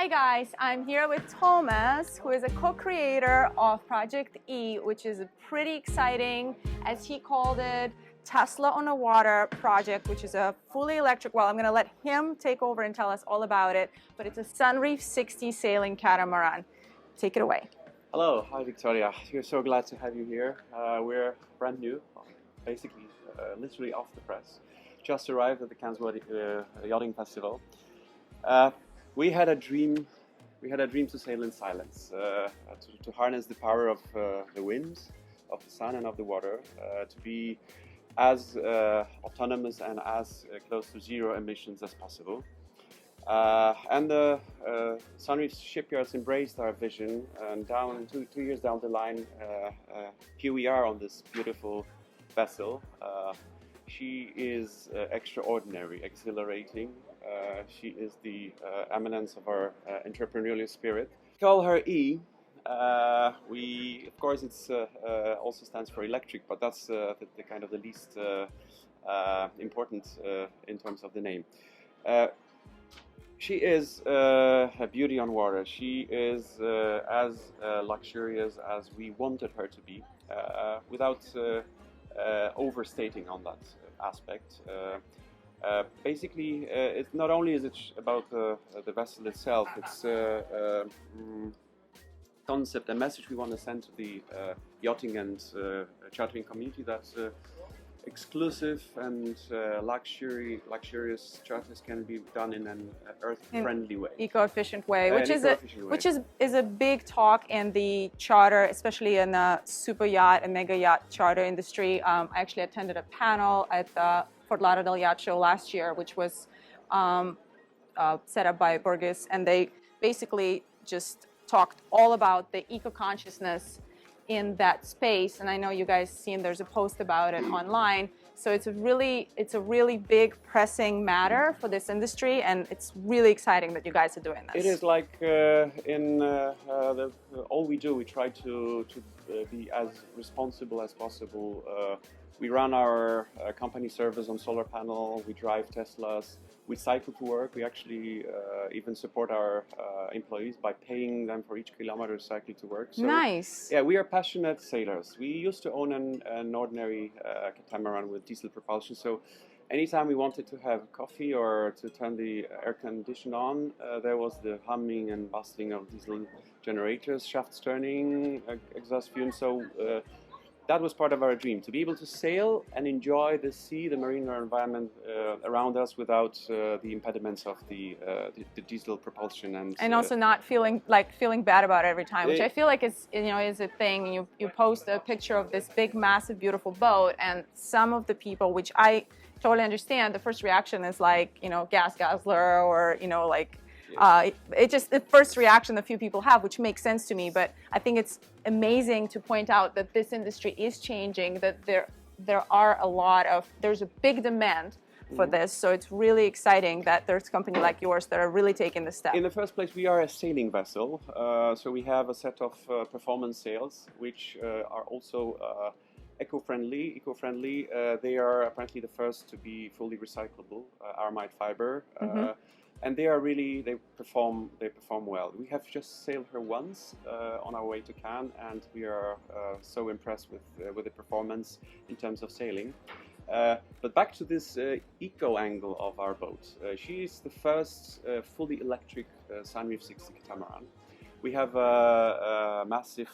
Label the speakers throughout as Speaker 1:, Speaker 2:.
Speaker 1: Hi guys, I'm here with Tomasz, who is a co-creator of Project E, which is a pretty exciting, as he called it, Tesla on the water project, which is a fully electric, well, I'm going to let him take over and tell us all about it, but it's a Sunreef 60 sailing catamaran. Take it away.
Speaker 2: Hello, hi Victoria. We're so glad to have you here. We're brand new, basically literally off the press. Just arrived at the Cannes Yachting Festival. We had a dream to sail in silence, to harness the power of the wind, of the sun and of the water, to be as autonomous and as close to zero emissions as possible. And the Sunreef shipyards embraced our vision, and two years down the line, here we are on this beautiful vessel. She is extraordinary, exhilarating. She is the eminence of our entrepreneurial spirit. We call her E. Of course, it's also stands for electric, but that's the kind of the least important in terms of the name. She is a beauty on water. She is as luxurious as we wanted her to be, without overstating on that aspect. Basically, it's not only is it about the vessel itself, it's concept and message we want to send to the yachting and chartering community that exclusive and luxurious charters can be done in an earth-friendly way,
Speaker 1: eco-efficient way, which is a big talk in the charter, especially in the super yacht and mega yacht charter industry. I actually attended a panel at the Fort Lauderdale Yacht Show last year, which was set up by Burmese, and they basically just talked all about the eco-consciousness in that space. And I know you guys seen there's a post about it online. So it's a really big pressing matter for this industry, and it's really exciting that you guys are doing this.
Speaker 2: It is like in all we do, we try to be as responsible as possible. We run our company service on solar panel, we drive Teslas, we cycle to work. We actually even support our employees by paying them for each kilometer cycling to work. So,
Speaker 1: nice.
Speaker 2: Yeah, we are passionate sailors. We used to own an ordinary catamaran with diesel propulsion. So anytime we wanted to have coffee or to turn the air condition on, there was the humming and bustling of diesel generators, shafts turning, exhaust fumes. So that was part of our dream, to be able to sail and enjoy the sea, the marine environment around us without the impediments of the diesel propulsion, and
Speaker 1: also not feeling bad about it every time, which I feel like is a thing. You post a picture of this big, massive, beautiful boat, and some of the people, which I totally understand, the first reaction is like gas guzzler, or it's just the first reaction that few people have, which makes sense to me. But I think it's amazing to point out that this industry is changing, that there's a big demand for this. So it's really exciting that there's a company like yours that are really taking this step.
Speaker 2: In the first place, we are a sailing vessel. So we have a set of performance sails, which are also eco-friendly. They are apparently the first to be fully recyclable, aramide fiber. And they perform well. We have just sailed her once on our way to Cannes, and we are so impressed with the performance in terms of sailing. But back to this eco angle of our boat. She is the first fully electric Sunreef 60 catamaran. We have a massive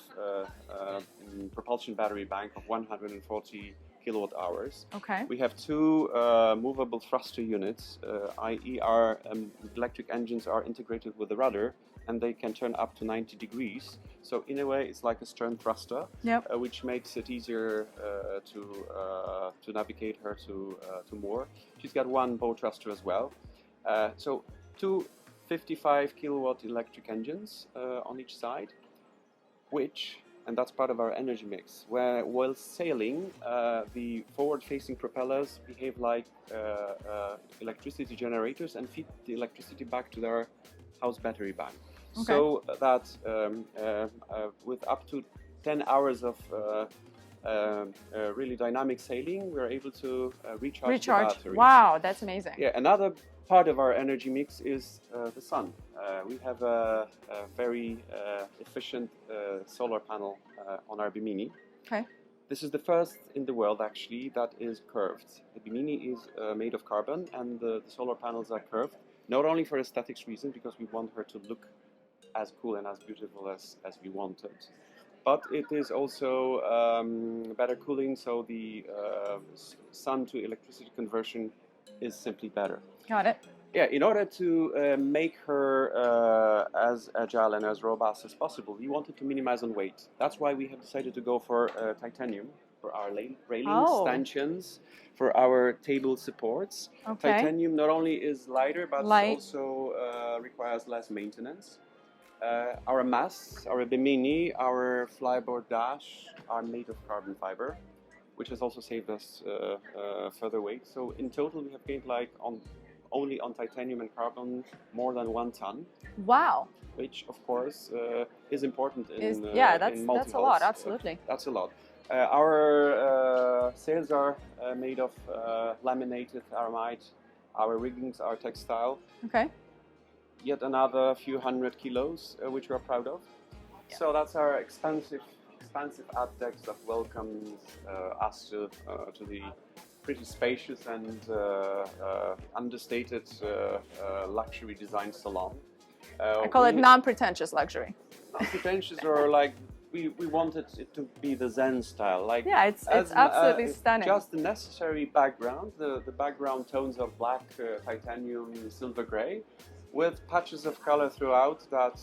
Speaker 2: propulsion battery bank of 140 kilowatt hours.
Speaker 1: Okay.
Speaker 2: We have two movable thruster units, i.e. our electric engines are integrated with the rudder, and they can turn up to 90 degrees. So in a way, it's like a stern thruster, which makes it easier to navigate her to moor. She's got one bow thruster as well. So two 55 kilowatt electric engines on each side, and that's part of our energy mix, where while sailing, the forward-facing propellers behave like electricity generators and feed the electricity back to their house battery bank. Okay. So that with up to 10 hours of really dynamic sailing, we're able to recharge the battery.
Speaker 1: Wow, that's amazing.
Speaker 2: Yeah, another part of our energy mix is the sun. We have a very efficient solar panel on our Bimini.
Speaker 1: Okay.
Speaker 2: This is the first in the world actually that is curved. The Bimini is made of carbon, and the solar panels are curved, not only for aesthetics reasons, because we want her to look as cool and as beautiful as we wanted, but it is also better cooling, so the sun to electricity conversion is simply better.
Speaker 1: Got it.
Speaker 2: Yeah, in order to make her as agile and as robust as possible, we wanted to minimize on weight. That's why we have decided to go for titanium for our railing stanchions, for our table supports.
Speaker 1: Okay.
Speaker 2: Titanium not only is lighter, but also requires less maintenance. Our masts, our Bimini, our flyboard dash are made of carbon fiber, which has also saved us further weight. So in total, we have gained only on titanium and carbon more than 1 ton.
Speaker 1: Wow.
Speaker 2: Which of course is important in
Speaker 1: that's a lot, absolutely.
Speaker 2: That's a lot. Our sails are made of laminated aramide. Our riggings are textile.
Speaker 1: Okay.
Speaker 2: Yet another few hundred kilos, which we are proud of. Yeah. So that's our expansive abdeck that welcomes us to the pretty spacious and understated luxury design salon.
Speaker 1: I call it non-pretentious luxury.
Speaker 2: Non-pretentious, or like we wanted it to be the Zen style. Like,
Speaker 1: yeah, it's absolutely stunning.
Speaker 2: Just the necessary background, the background tones of black, titanium, silver gray, with patches of color throughout. That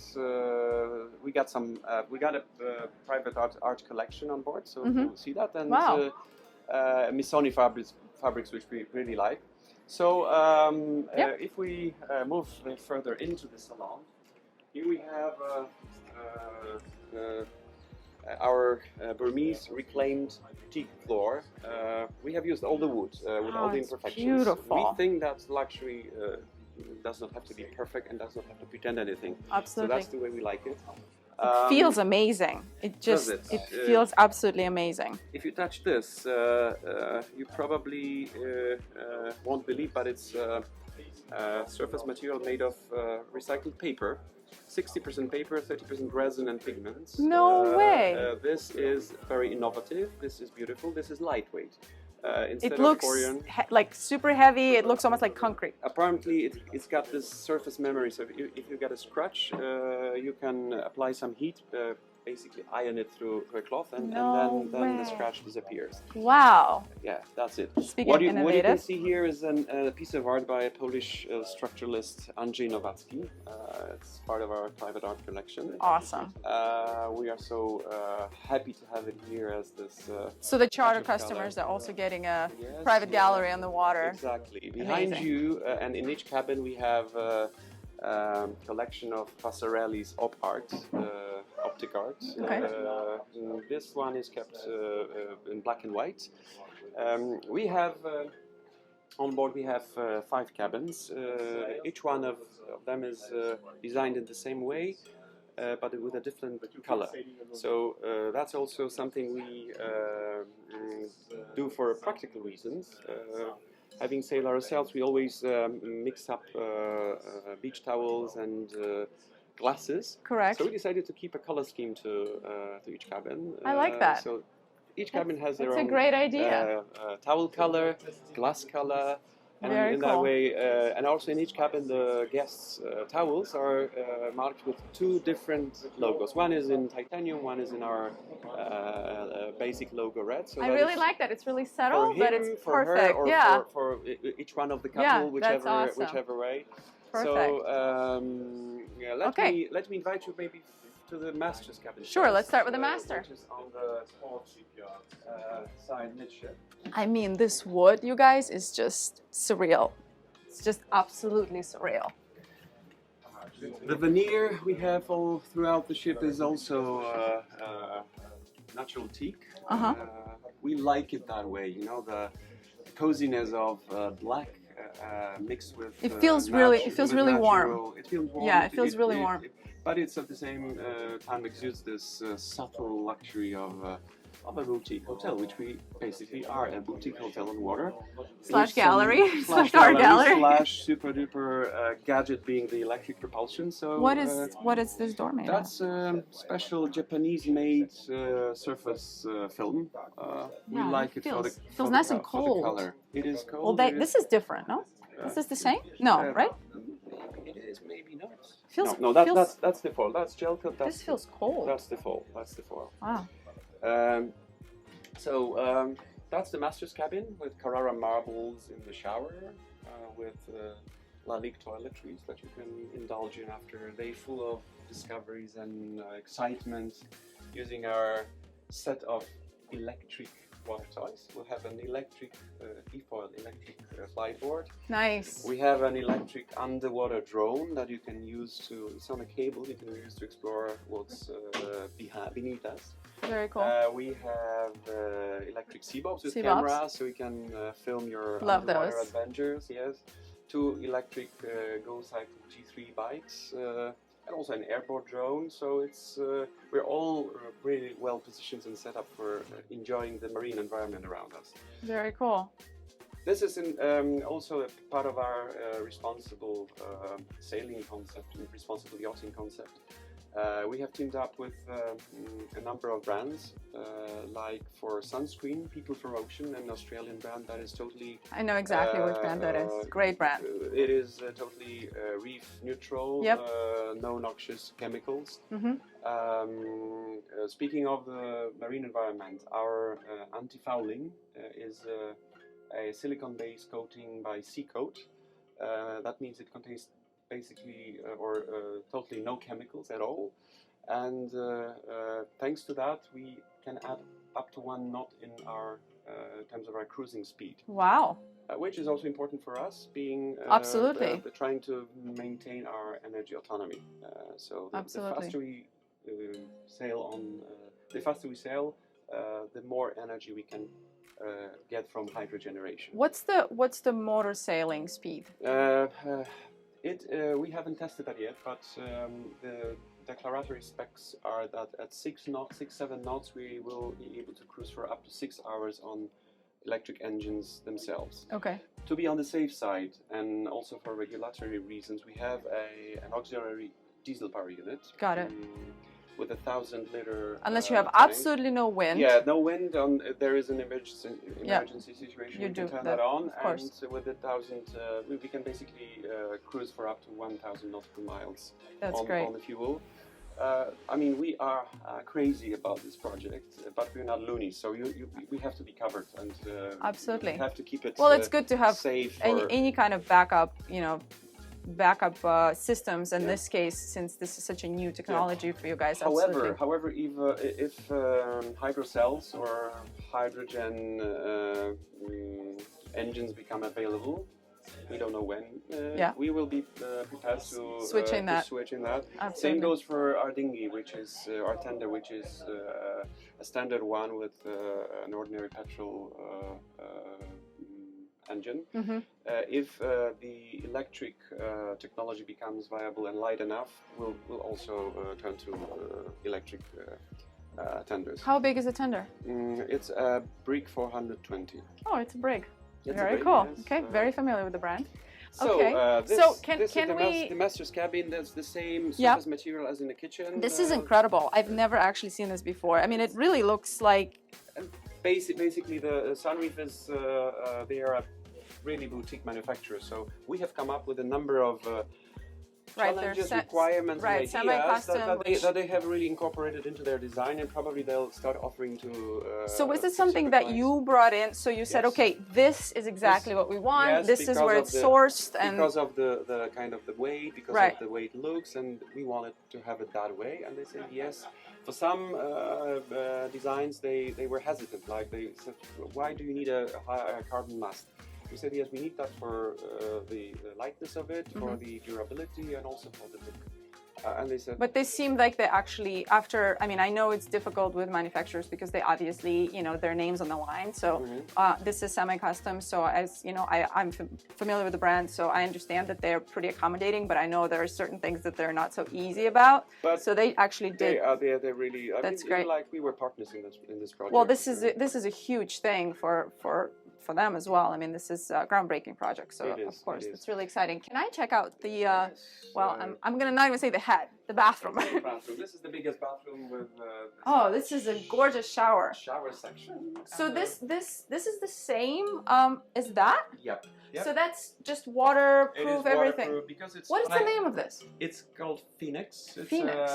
Speaker 2: we got a private art collection on board, so you'll see that. And
Speaker 1: wow.
Speaker 2: Missoni fabrics, which we really like. So if we move further into the salon, here we have our Burmese reclaimed teak floor. We have used all the wood with all the imperfections.
Speaker 1: Beautiful.
Speaker 2: We think that luxury does not have to be perfect and does not have to pretend anything.
Speaker 1: Absolutely.
Speaker 2: So that's the way we like it.
Speaker 1: It feels amazing. It just it feels absolutely amazing.
Speaker 2: If you touch this, you probably won't believe, but it's surface material made of recycled paper. 60% paper, 30% resin and pigments.
Speaker 1: No way!
Speaker 2: This is very innovative. This is beautiful. This is lightweight.
Speaker 1: It looks like super heavy. It looks almost like concrete.
Speaker 2: Apparently, it's got this surface memory. So if you get a scratch, you can apply some heat, basically iron it through a cloth, and then the scratch disappears.
Speaker 1: Wow.
Speaker 2: Yeah, that's it.
Speaker 1: Speaking of innovative.
Speaker 2: What you can see here is a piece of art by a Polish structuralist, Andrzej Nowacki. It's part of our private art collection.
Speaker 1: Awesome.
Speaker 2: We are so happy to have it here as this.
Speaker 1: So the charter customers are also getting a private gallery on the water.
Speaker 2: Exactly. Behind you, and in each cabin, we have a collection of Passarelli's op art. Optic art.
Speaker 1: Okay.
Speaker 2: This one is kept in black and white. We have on board. We have 5 cabins. Each one of them is designed in the same way, but with a different color. So that's also something we do for practical reasons. Having sailed ourselves, we always mix up beach towels and glasses.
Speaker 1: Correct.
Speaker 2: So we decided to keep a color scheme to each cabin.
Speaker 1: I like that.
Speaker 2: So each cabin has their own.
Speaker 1: It's a great idea.
Speaker 2: Towel color, glass color, and in that way, and also in each cabin, the guests' towels are marked with 2 different logos. One is in titanium, one is in our basic logo red. So
Speaker 1: I really like that. It's really subtle, but it's perfect.
Speaker 2: For her, or for each one of the couple, whichever way.
Speaker 1: Perfect.
Speaker 2: So let me invite you maybe to the master's cabin.
Speaker 1: Sure, let's start with the master.
Speaker 2: Which is on the sport side midship.
Speaker 1: I mean, this wood, you guys, is just surreal. It's just absolutely surreal.
Speaker 2: The veneer we have all throughout the ship is also natural teak. We like it that way, you know, the coziness of black mixed with.
Speaker 1: It feels really warm.
Speaker 2: It feels warm.
Speaker 1: Yeah, it feels really warm.
Speaker 2: But it's at the same time exudes this subtle luxury of of a boutique hotel, which we basically are, a boutique hotel on water.
Speaker 1: Slash gallery,
Speaker 2: slash
Speaker 1: art gallery.
Speaker 2: slash super duper gadget being the electric propulsion. So
Speaker 1: what is this door made of?
Speaker 2: That's a special Japanese-made surface film. We like it for the
Speaker 1: feels nice and
Speaker 2: for the
Speaker 1: cold.
Speaker 2: color. It is cold.
Speaker 1: Well, this is different, no? Is this the same? No, right?
Speaker 2: It is maybe not.
Speaker 1: Feels,
Speaker 2: no, that's the foil. That's gel coat.
Speaker 1: This feels cold.
Speaker 2: That's the foil. That's the foil.
Speaker 1: Wow.
Speaker 2: That's the master's cabin with Carrara marbles in the shower, with Lalique toiletries that you can indulge in after a day full of discoveries and excitement, using our set of electric water toys. We'll have an electric e-foil electric flight board.
Speaker 1: Nice.
Speaker 2: We have an electric underwater drone that you can use to, it's on a cable, you can use to explore what's beneath us.
Speaker 1: Very cool.
Speaker 2: We have electric sea-bobs with cameras, so you can film your underwater adventures. Yes, 2 electric Go Cycle G3 bikes, and also an airborne drone. So it's we're all really well positioned and set up for enjoying the marine environment around us.
Speaker 1: Very cool.
Speaker 2: This is also a part of our responsible sailing concept and responsible yachting concept. We have teamed up with a number of brands, like for sunscreen, People for Ocean, an Australian brand that is totally...
Speaker 1: I know exactly which brand that is. Great brand.
Speaker 2: It is totally reef neutral, no noxious chemicals. Speaking of the marine environment, our anti-fouling is a silicone-based coating by Seacoat. That means it contains basically totally no chemicals at all, and thanks to that we can add up to 1 knot in our terms of our cruising speed. Wow. Which is also important for us, being
Speaker 1: absolutely
Speaker 2: trying to maintain our energy autonomy. So the faster we sail on, the faster we sail, the more energy we can get from hydrogeneration. What's the motor sailing speed? We haven't tested that yet, but the declaratory specs are that at 6 knots, 7 knots, we will be able to cruise for up to 6 hours on electric engines themselves. Okay. To be on the safe side, and also for regulatory reasons, we have an auxiliary diesel power unit. Got it. With 1,000-liter. Unless you have absolutely no wind. Yeah, no wind. There is an emergency situation. You can turn that on, and with 1,000, we can basically cruise for up to 1,000 nautical miles. That's great. On the fuel. I mean, we are crazy about this project, but we're not loonies, so we have to be covered, and absolutely we have to keep it. Well, it's good to have safe any kind of backup, systems in this case, since this is such a new technology for you guys. However, if hydro cells or hydrogen engines become available, we don't know when. We will be prepared to switch in that. Absolutely. Same goes for our dinghy, which is our tender, which is a standard one with an ordinary petrol engine. If the electric technology becomes viable and light enough, we'll also turn to electric tenders. How big is a tender? It's a Brig 420. Oh, it's a Brig. Very cool. Yes. Okay, very familiar with the brand. So, the master's cabin, that's the same surface material as in the kitchen. This is incredible. I've never actually seen this before. I mean, it really looks like... Basically, the Sunreef is, they are a really boutique manufacturer. So we have come up with a number of challenges, requirements, and ideas that they have really incorporated into their design, and probably they'll start offering to... so is it something that you brought in? So you said, okay, this is exactly what we want, this is where it's sourced, and... Because of the kind of the weight, because of the way it looks, and we wanted to have it that way, and they said yes. For some designs, they were hesitant, like they said, why do you need a high carbon mast? We said yes, we need that for the lightness of it, for the durability, and also for the look. And they said,
Speaker 1: but they seemed like they actually, after, I mean, I know it's difficult with manufacturers because they obviously, you know, their names on the line. So this is semi-custom. So as you know, I'm familiar with the brand, so I understand that they're pretty accommodating. But I know there are certain things that they're not so easy about. But so they actually did.
Speaker 2: They really. That's great. Like we were partners in this project.
Speaker 1: Well, this is a huge thing for them as well. I mean, this is a groundbreaking project, so of course it's really exciting. Can I check out the? Well, I'm gonna not even say the head, the bathroom.
Speaker 2: This is the biggest bathroom with.
Speaker 1: Oh, this is a gorgeous shower.
Speaker 2: Shower section.
Speaker 1: So this is the same as that?
Speaker 2: Yep.
Speaker 1: So that's just waterproof, everything.
Speaker 2: Waterproof because it's.
Speaker 1: What is the name of this?
Speaker 2: It's called Phoenix. It's
Speaker 1: Phoenix.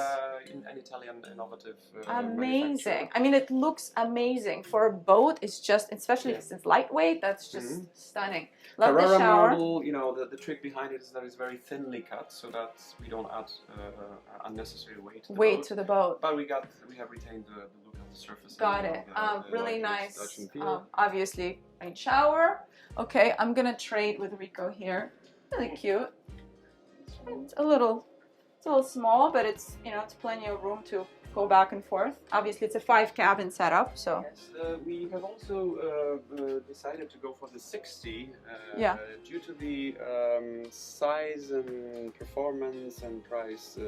Speaker 2: An Italian innovative.
Speaker 1: Amazing. I mean, it looks amazing for a boat. It's just, especially since it's lightweight. That's just stunning. Love the shower.
Speaker 2: Model, you know, the trick behind it is that it's very thinly cut, so that we don't add unnecessary weight to the boat. But we have retained the look of the surface.
Speaker 1: Got it. Really nice. Obviously, a shower. Okay, I'm gonna trade with Rico here. Really cute. It's a little small, but it's, you know, it's plenty of room to go back and forth. Obviously, it's a 5-cabin setup, so.
Speaker 2: Yes, we have also decided to go for the 60 due to the size and performance and price.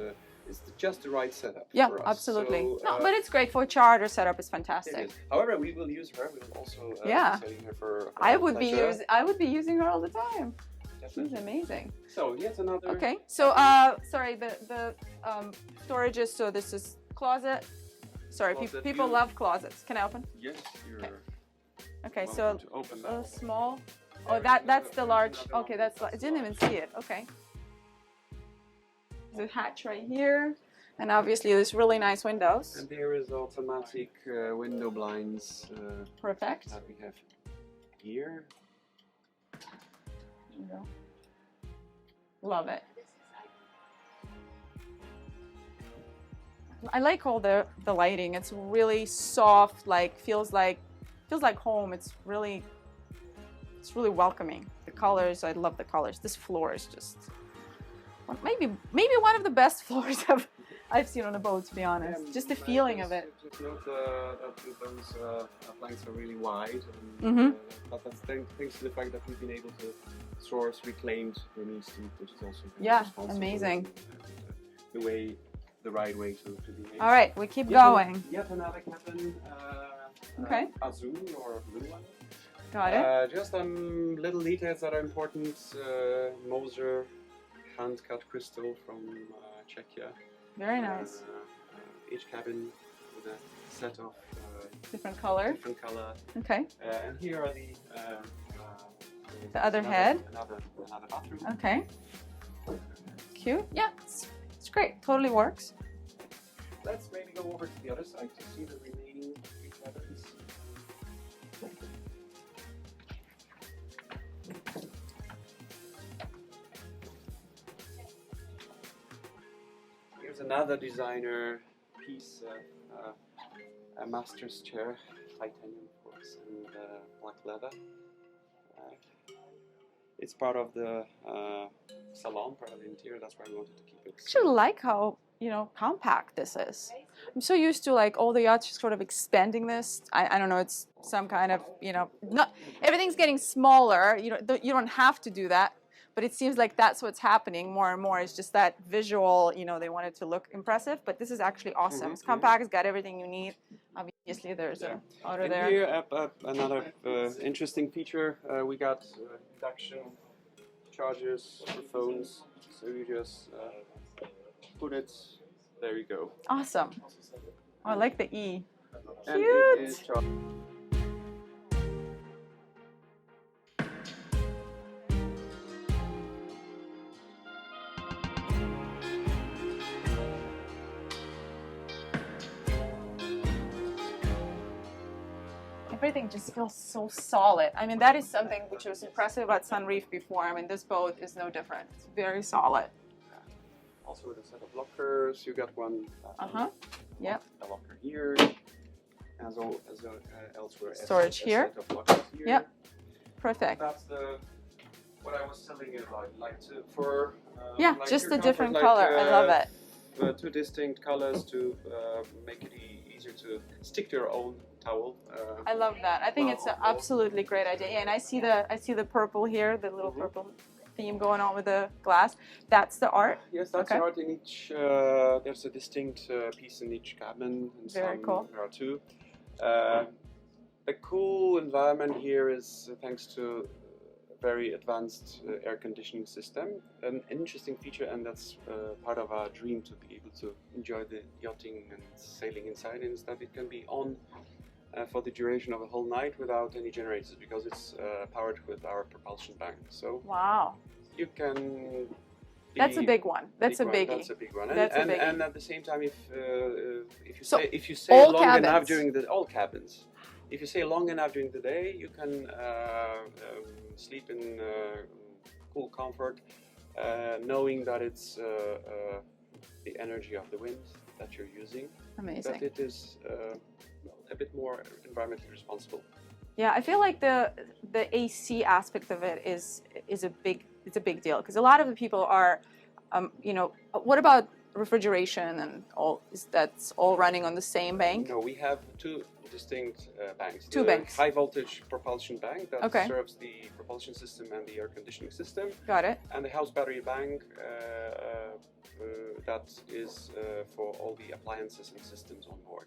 Speaker 2: It's just the right setup.
Speaker 1: Yeah,
Speaker 2: for us.
Speaker 1: absolutely.
Speaker 2: So,
Speaker 1: no, but it's great for a charter setup. It's fantastic.
Speaker 2: However, we will use her. We will also be selling her for
Speaker 1: I would be using her all the time.
Speaker 2: Definitely.
Speaker 1: She's amazing.
Speaker 2: So yet another.
Speaker 1: Okay, so sorry, the storages. So this is closet. Sorry, people love closets. Can I open?
Speaker 2: Yes, you're.
Speaker 1: Okay, so a small. Oh, that's the large. Okay, that's. I didn't even see it. Okay. There's a hatch right here, and obviously there's really nice windows.
Speaker 2: And there is automatic window blinds.
Speaker 1: Perfect.
Speaker 2: That we have here.
Speaker 1: There you go. Love it. I like all the lighting. It's really soft, like feels like home. It's really welcoming. The colors, I love the colors. This floor is just maybe one of the best floors I've seen on a boat, to be honest. Just the feeling of it.
Speaker 2: Just note that those planks are really wide, and, but that's thanks to the fact that we've been able to source reclaimed Burmese teak, which is also
Speaker 1: amazing.
Speaker 2: The right way to behave.
Speaker 1: All right, we keep going.
Speaker 2: Yet another cabin.
Speaker 1: Okay.
Speaker 2: Azul or blue one.
Speaker 1: Got it.
Speaker 2: Just some little details that are important. Moser hand-cut crystal from Czechia.
Speaker 1: Very nice.
Speaker 2: Each cabin with a set of
Speaker 1: different color. Okay.
Speaker 2: And here are
Speaker 1: the other head.
Speaker 2: Another bathroom.
Speaker 1: Okay. Cute. Yeah, it's great. Totally works.
Speaker 2: Let's maybe go over to the other side to see the remaining 3 cabins. Here's another designer piece, a master's chair, titanium of course, and black leather. It's part of the salon, part of the interior. That's why we wanted to keep it. I actually like how, you know, compact this is. I'm so used to like all the yachts sort of expanding this. I don't know. It's some kind of, you know, not everything's getting smaller. You know, you don't have to do that. But it seems like that's what's happening more and more. It's just that visual, you know, they want it to look impressive, but this is actually awesome. It's compact, it's got everything you need. Obviously, there's a auto there. Here, another interesting feature, we got induction chargers for phones. So you just put it, there you go.
Speaker 1: Awesome. Oh, I like the E.
Speaker 2: And
Speaker 1: cute.
Speaker 2: It is
Speaker 1: everything just feels so solid. I mean, that is something which was impressive about Sunreef before. I mean, this boat is no different. It's very solid.
Speaker 2: Also with a set of lockers, you got one.
Speaker 1: Yep.
Speaker 2: A locker here, as elsewhere.
Speaker 1: Storage here.
Speaker 2: A set of lockers here.
Speaker 1: Yep. Perfect.
Speaker 2: That's what I was telling you about, like for.
Speaker 1: Yeah,
Speaker 2: like
Speaker 1: just a
Speaker 2: comfort,
Speaker 1: different
Speaker 2: like,
Speaker 1: color. I love it.
Speaker 2: two distinct colors to make it easier to stick to your own towel.
Speaker 1: I love that. I think it's an absolutely great idea. Yeah, and I see the purple here, the little purple theme going on with the glass. That's the art?
Speaker 2: Yes, that's the art in each. There's a distinct piece in each cabin. And
Speaker 1: very cool.
Speaker 2: There are two. The cool environment here is thanks to a very advanced air conditioning system. An interesting feature, and that's part of our dream to be able to enjoy the yachting and sailing inside, is that it can be on for the duration of a whole night without any generators, because it's powered with our propulsion bank. So
Speaker 1: wow,
Speaker 2: you can.
Speaker 1: That's a big one. That's a biggie.
Speaker 2: That's a big one.
Speaker 1: That's a biggie.
Speaker 2: And at the same time, if you say long
Speaker 1: cabins.
Speaker 2: enough during the all cabins, if you stay long enough during the day, you can sleep in cool comfort, knowing that it's the energy of the wind that you're using.
Speaker 1: Amazing.
Speaker 2: That it is a bit more environmentally responsible.
Speaker 1: Yeah, I feel like the AC aspect of it is a big deal, because a lot of the people are, what about refrigeration and all? That's all running on the same bank?
Speaker 2: No, we have two distinct banks.
Speaker 1: Two banks.
Speaker 2: High voltage propulsion bank that
Speaker 1: okay.
Speaker 2: serves the propulsion system and the air conditioning system.
Speaker 1: Got it.
Speaker 2: And the house battery bank that is for all the appliances and systems on board.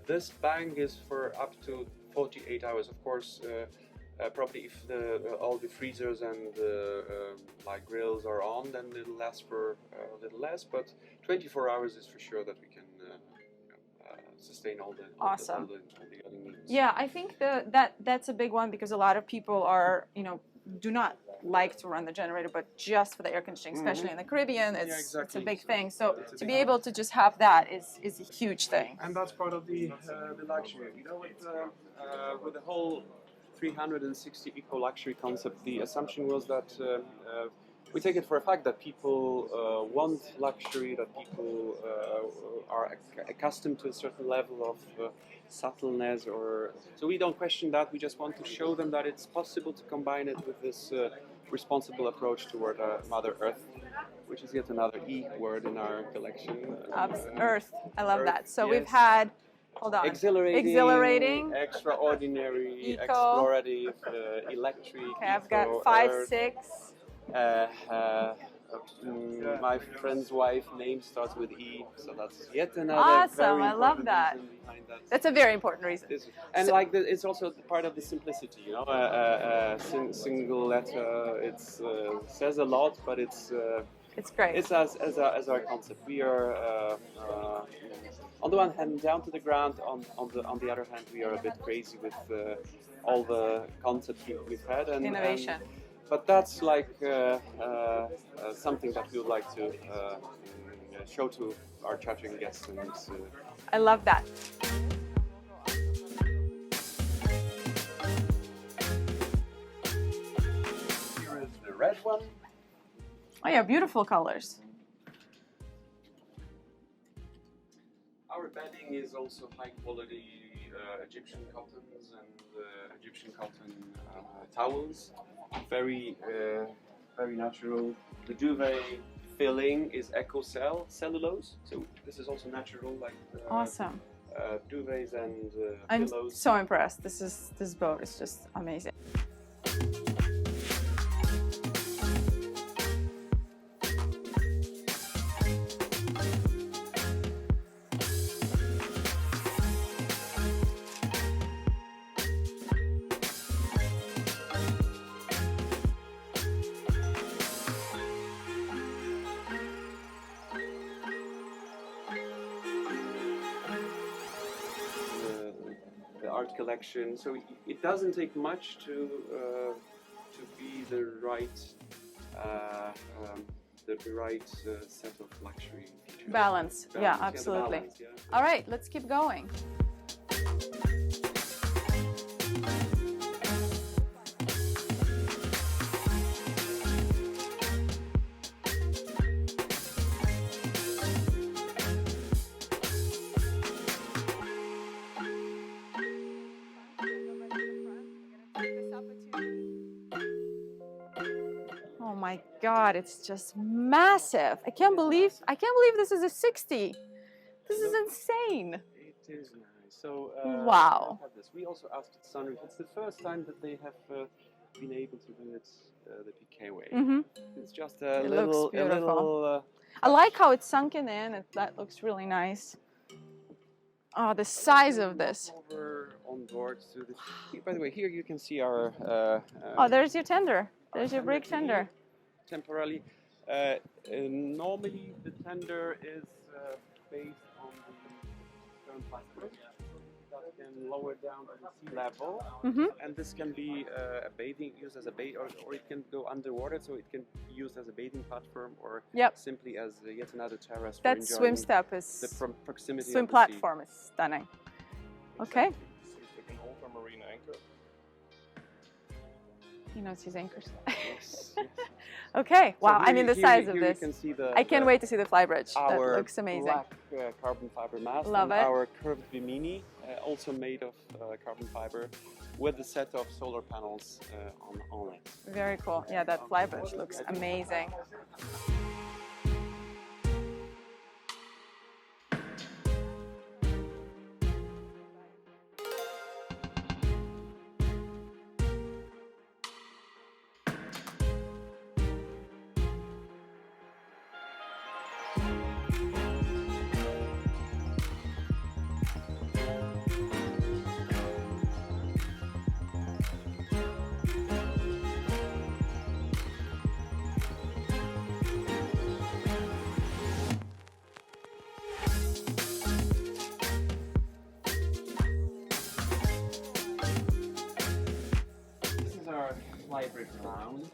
Speaker 2: This bank is for up to 48 hours. Of course, probably if all the freezers and like grills are on, then it'll last for a little less. But 24 hours is for sure that we can sustain all the needs.
Speaker 1: Yeah, I think that's a big one, because a lot of people are do not like to run the generator, but just for the air conditioning, especially in the Caribbean, it's a big thing. So to be able to just have that is a huge thing.
Speaker 2: And that's part of the luxury. With the whole 360 eco luxury concept, the assumption was that we take it for a fact that people want luxury, that people are accustomed to a certain level of subtleness, so we don't question that. We just want to show them that it's possible to combine it with this responsible approach toward Mother Earth, which is yet another E word in our collection.
Speaker 1: Earth, I love that. So
Speaker 2: yes.
Speaker 1: We've had, hold on, exhilarating,
Speaker 2: extraordinary,
Speaker 1: eco,
Speaker 2: explorative, electric.
Speaker 1: Okay, I've got 5, 6.
Speaker 2: My friend's wife's name starts with E, so that's yet another.
Speaker 1: Awesome, I love that.
Speaker 2: That.
Speaker 1: That's a very important reason.
Speaker 2: And it's also part of the simplicity, single letter. It says a lot, but it's
Speaker 1: great.
Speaker 2: It's as our concept. We are on the one hand down to the ground. On the other hand, we are a bit crazy with all the concepts we've had and
Speaker 1: innovation.
Speaker 2: But that's like something that we would like to show to our chartering guests. And
Speaker 1: I love that.
Speaker 2: Here is the red one.
Speaker 1: Oh yeah, beautiful colors.
Speaker 2: Our bedding is also high quality Egyptian cottons and Egyptian cotton towels. Very natural. The duvet filling is cellulose, so this is also natural.
Speaker 1: Awesome.
Speaker 2: Duvets and
Speaker 1: I'm
Speaker 2: pillows.
Speaker 1: so impressed. This boat is just amazing.
Speaker 2: Art collection, so it doesn't take much to be the right set of luxury features.
Speaker 1: Balance. Yeah, absolutely.
Speaker 2: Balance, yeah.
Speaker 1: All right, let's keep going. my God, it's just massive. I can't believe this is a 60. This is insane.
Speaker 2: It is nice. So
Speaker 1: wow.
Speaker 2: We also asked Sunreef. It's the first time that they have been able to do it the PK way.
Speaker 1: Mm-hmm.
Speaker 2: It's just a little.
Speaker 1: I like how it's sunken in. That looks really nice. Oh, the size of this.
Speaker 2: Over on board to the, by the way, here you can see our.
Speaker 1: Oh, there's your tender. There's your brake tender.
Speaker 2: Temporarily. Normally, the tender is based on the current platform that can lower down to the sea level, and this can be used as a bait, or it can go underwater, so it can be used as a bathing platform, or simply as yet another terrace.
Speaker 1: That swim step is
Speaker 2: the proximity.
Speaker 1: Swim platform is stunning. Okay.
Speaker 3: It's an ultramarine anchor.
Speaker 1: He knows his anchors.
Speaker 2: Yes, yes.
Speaker 1: Okay. Wow.
Speaker 2: So
Speaker 1: I mean, the size of
Speaker 2: you
Speaker 1: this.
Speaker 2: can see
Speaker 1: I can't wait to see the flybridge. That
Speaker 2: Our
Speaker 1: looks amazing.
Speaker 2: black carbon fiber mast.
Speaker 1: Love
Speaker 2: and
Speaker 1: it.
Speaker 2: Our curved bimini, also made of carbon fiber, with a set of solar panels on it.
Speaker 1: Very cool. Yeah, that flybridge looks amazing.
Speaker 2: Flybridge lounge.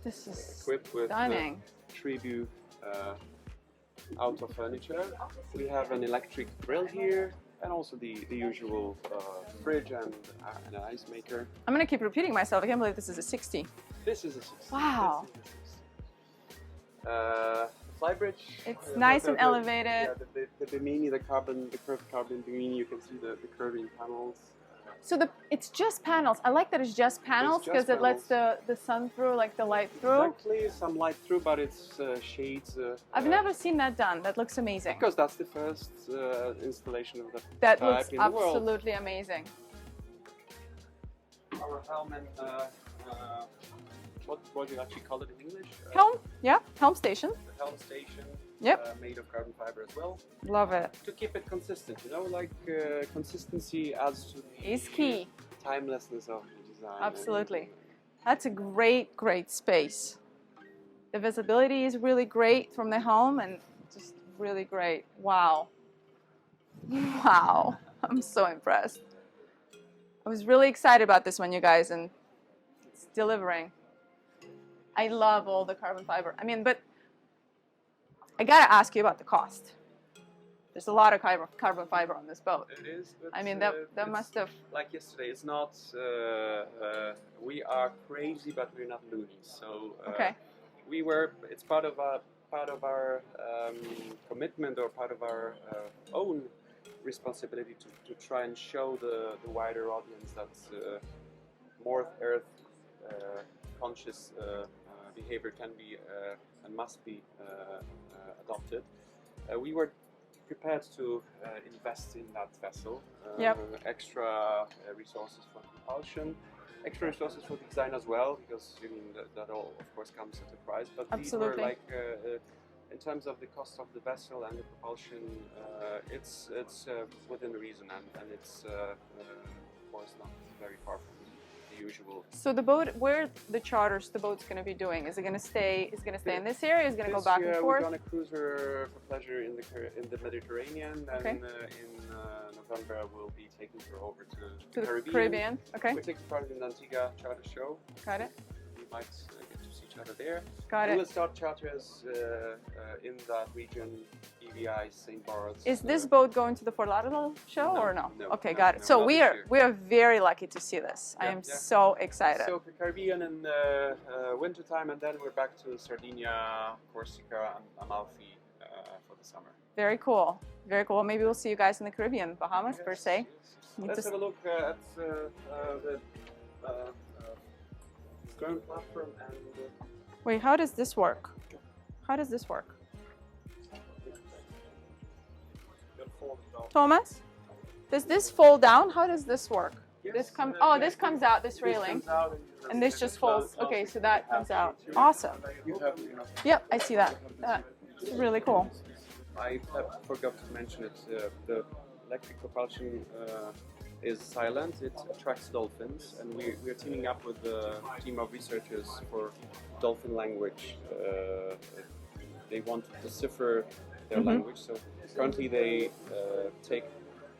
Speaker 1: This is
Speaker 2: equipped with
Speaker 1: stunning.
Speaker 2: Tribute outdoor furniture. We have an electric grill here, and also the usual fridge and an ice maker.
Speaker 1: I'm gonna keep repeating myself. I can't believe this is a 60.
Speaker 2: This is a 60.
Speaker 1: Wow.
Speaker 2: Flybridge.
Speaker 1: It's nice and elevated.
Speaker 2: Yeah, the bimini, the curved carbon bimini. You can see the curving panels.
Speaker 1: So it's just panels. I like that it's just panels because it lets the sun through, like the light through.
Speaker 2: Exactly, some light through, but it's shades.
Speaker 1: I've never seen that done. That looks amazing.
Speaker 2: Because that's the first installation of
Speaker 1: that
Speaker 2: type
Speaker 1: looks
Speaker 2: in the world.
Speaker 1: absolutely amazing.
Speaker 2: Our helm and what do you actually call it in English?
Speaker 1: Helm, yeah, helm station.
Speaker 2: The helm station.
Speaker 1: Yep.
Speaker 2: Made of carbon fiber as well.
Speaker 1: Love it.
Speaker 2: To keep it consistent, you know, like consistency adds to the
Speaker 1: is key.
Speaker 2: Timelessness of the design.
Speaker 1: Absolutely. That's a great, great space. The visibility is really great from the helm and just really great. Wow. Wow. I'm so impressed. I was really excited about this one, you guys, and it's delivering. I love all the carbon fiber. I mean, but I gotta ask you about the cost. There's a lot of carbon fiber on this boat.
Speaker 2: It is. But,
Speaker 1: I mean, that must have.
Speaker 2: Like yesterday, it's not. We are crazy, but we're not loony. So
Speaker 1: okay.
Speaker 2: It's part of our commitment, or part of our own responsibility to try and show the wider audience that more Earth conscious behavior can be and must be adopted. We were prepared to invest in that vessel. Extra resources for propulsion, extra resources for design as well, because I mean that all of course comes at a price. But
Speaker 1: absolutely.
Speaker 2: These were like in terms of the cost of the vessel and the propulsion, it's within reason, and it's of course not very far from the usual.
Speaker 1: So the boat, where the charters the boat's going to be doing? Is it going to stay? Is it going to stay in this area? Is it going to go back and forth?
Speaker 2: We're on a cruiser for pleasure in the Mediterranean, and in November we'll be taking her over to the Caribbean. Okay. We're taking part in the Antigua charter show.
Speaker 1: Got it.
Speaker 2: We might get to see each other there.
Speaker 1: Got it.
Speaker 2: We will start charters in that region, EVI, St. Bart's.
Speaker 1: Is this boat going to the Fort Lauderdale show or no?
Speaker 2: No.
Speaker 1: Okay, got it. So we are very lucky to see this. I am so excited.
Speaker 2: So the Caribbean in winter time, and then we're back to Sardinia, Corsica, and Amalfi for the summer.
Speaker 1: Very cool. Very cool. Maybe we'll see you guys in the Caribbean, Bahamas per se.
Speaker 2: Let's have a look at the current platform and
Speaker 1: Wait, how does this work? How does this work? Tomasz, does this fold down? How does this work? This comes. Oh, this comes out. This railing, and this just folds. Okay, so that comes out. Awesome. Yep, I see that. That's really cool.
Speaker 2: I forgot to mention it. The electric propulsion is silent. It attracts dolphins, and we're teaming up with a team of researchers for dolphin language. They want to decipher their language. So currently they take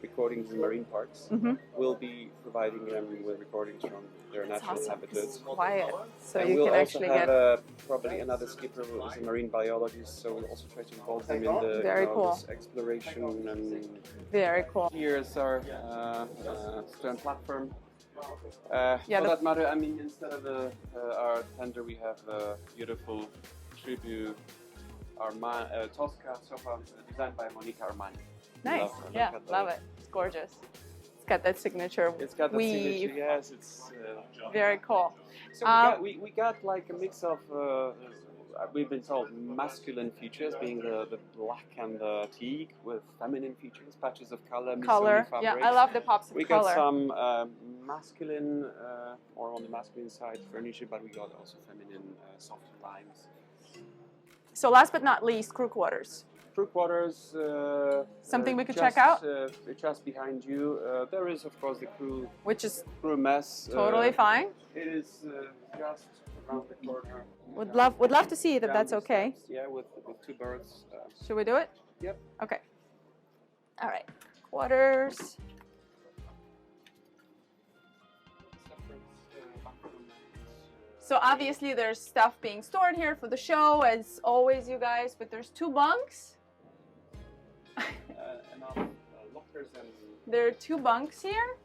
Speaker 2: recordings in marine parks. We'll be providing them with recordings from their natural habitats.
Speaker 1: Quiet, so
Speaker 2: and
Speaker 1: you
Speaker 2: we'll
Speaker 1: can
Speaker 2: also
Speaker 1: actually
Speaker 2: have
Speaker 1: get.
Speaker 2: probably another skipper who is a marine biologist, so we'll also try to involve them in the this exploration. And
Speaker 1: Very cool.
Speaker 2: here's our stern platform. For that matter, I mean, instead of our tender, we have a beautiful tribute Tosca sofa designed by Monica Armani.
Speaker 1: Nice. Love it. It's gorgeous. It's got that signature
Speaker 2: It's got the
Speaker 1: weave.
Speaker 2: signature, yes. It's
Speaker 1: Very cool.
Speaker 2: so we got like a mix of we've been told masculine features, being the black and the teak, with feminine features, patches of color.
Speaker 1: Yeah, I love the pops of
Speaker 2: we
Speaker 1: color.
Speaker 2: got some masculine, or on the masculine side furniture, but we got also feminine soft limes.
Speaker 1: So last but not least, crew quarters.
Speaker 2: Crew quarters.
Speaker 1: Something we could check out?
Speaker 2: Just behind you. There is, of course, the crew.
Speaker 1: Which is
Speaker 2: crew mess.
Speaker 1: totally fine.
Speaker 2: It is just around the corner.
Speaker 1: Would love to see it if that's okay.
Speaker 2: Steps, yeah, with two birds.
Speaker 1: Should we do it?
Speaker 2: Yep.
Speaker 1: Okay. All right. Quarters. So obviously there's stuff being stored here for the show, as always, you guys. But there's 2 bunks.
Speaker 2: Enough lockers and.
Speaker 1: There are 2 bunks here,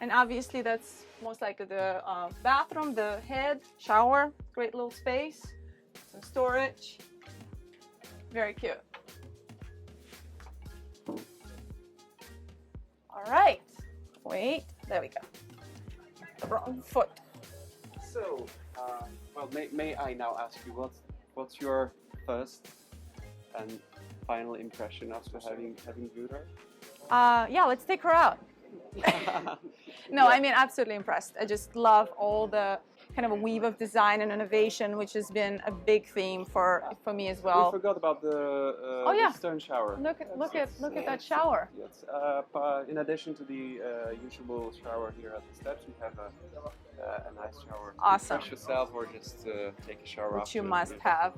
Speaker 1: and obviously that's most likely the bathroom, the head, shower. Great little space, some storage. Very cute. All right. Wait. There we go. The wrong foot.
Speaker 2: So, well, may I now ask you what's your first and final impression after having viewed her?
Speaker 1: Yeah, let's take her out. No, I mean, absolutely impressed. I just love all the kind of a weave of design and innovation, which has been a big theme for me as well.
Speaker 2: We forgot about the stern shower.
Speaker 1: Look at that shower.
Speaker 2: Yes. In addition to the usual shower here at the steps, we have a nice shower.
Speaker 1: Awesome.
Speaker 2: Refresh yourself or just take a shower.
Speaker 1: Which you must have.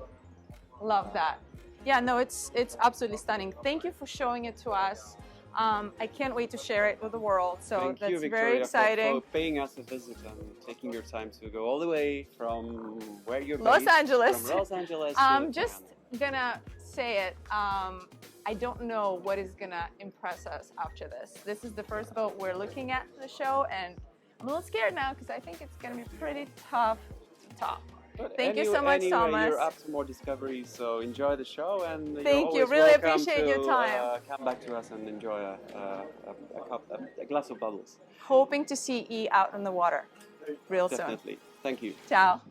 Speaker 1: Love that. Yeah, no, it's absolutely stunning. Thank you for showing it to us. I can't wait to share it with the world. So
Speaker 2: Thank
Speaker 1: that's
Speaker 2: you, Victoria,
Speaker 1: very exciting.
Speaker 2: for paying us a visit and taking your time to go all the way from where you're
Speaker 1: Los
Speaker 2: based.
Speaker 1: Angeles.
Speaker 2: From Los Angeles.
Speaker 1: Just gonna say it. I don't know what is gonna impress us after this. This is the first boat we're looking at for the show, and I'm a little scared now because I think it's gonna be pretty tough to top.
Speaker 2: But
Speaker 1: Thank you so much, Tomasz.
Speaker 2: You're up to more discoveries, so enjoy the show, and
Speaker 1: Thank you.
Speaker 2: you're
Speaker 1: Really
Speaker 2: welcome
Speaker 1: appreciate your
Speaker 2: to,
Speaker 1: time.
Speaker 2: Come back to us and enjoy a glass of bubbles.
Speaker 1: Hoping to see E out in the water real soon.
Speaker 2: Definitely. Thank you.
Speaker 1: Ciao.